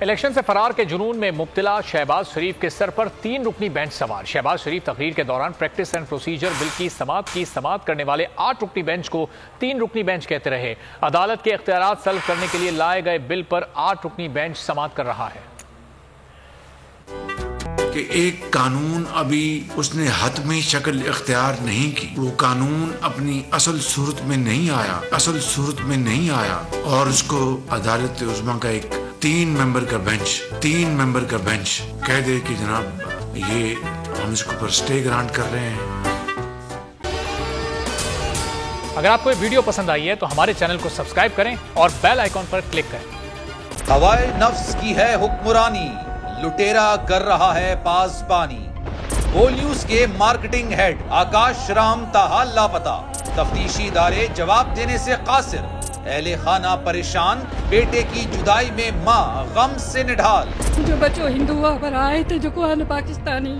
Election سے فرار کے جنون میں مبتلا شہباز شریف کے سر پر 3 رکنی بینچ سوار۔ شہباز شریف تقریر کے دوران پریکٹس اینڈ پروسیجر بل کی سماعت کرنے والے 8 رکنی بینچ کو 3 رکنی بینچ کہتے رہے۔ عدالت کے اختیارات سلب کرنے کے لیے لائے گئے بل پر 8 رکنی بینچ سماعت کر رہا ہے۔ کہ ایک قانون ابھی اس نے حتمی شکل اختیار نہیں کی، وہ قانون اپنی اصل صورت میں نہیں آیا اور اس کو عدالت عظمیٰ کا ایک 3 ممبر کا بینچ کہہ دے کہ جناب یہ ہم اس کو پر سٹے گرانٹ کر رہے ہیں۔ اگر آپ کو یہ ویڈیو پسند آئی ہے تو ہمارے چینل کو سبسکرائب کریں اور بیل آئیکن پر کلک کریں۔ ہوائے نفس کی ہے حکمرانی، لٹیرا کر رہا ہے پاسبانی۔ بول نیوز کے مارکیٹنگ ہیڈ آکاش رام تاحال لاپتہ، تفتیشی ادارے جواب دینے سے قاصر۔ اہل خانہ پریشان، بیٹے کی جدائی میں ماں غم سے نڈھال۔ جو بچو ہندو ہوا پر آئے تھے جو کو پاکستانی،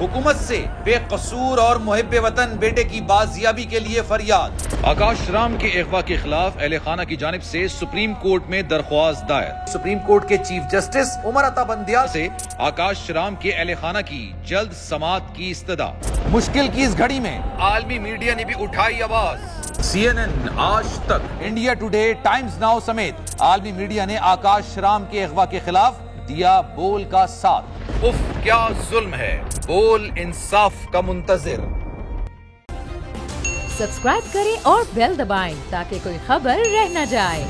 حکومت سے بے قصور اور محب وطن بیٹے کی بازیابی کے لیے فریاد۔ آکاش رام کے اغوا کے خلاف اہل خانہ کی جانب سے سپریم کورٹ میں درخواست دائر۔ سپریم کورٹ کے چیف جسٹس عمر عطا بندیال سے آکاش رام کے اہل خانہ کی جلد سماعت کی استدعا۔ مشکل کی اس گھڑی میں عالمی میڈیا نے بھی اٹھائی آواز۔ CNN، آج تک، انڈیا ٹوڈے، ٹائمز ناؤ سمیت عالمی میڈیا نے آکاش رام کے اغوا کے خلاف دیا بول کا ساتھ۔ اف کیا ظلم ہے، بول انصاف کا منتظر۔ سبسکرائب کریں اور بیل دبائیں تاکہ کوئی خبر رہ نہ جائے۔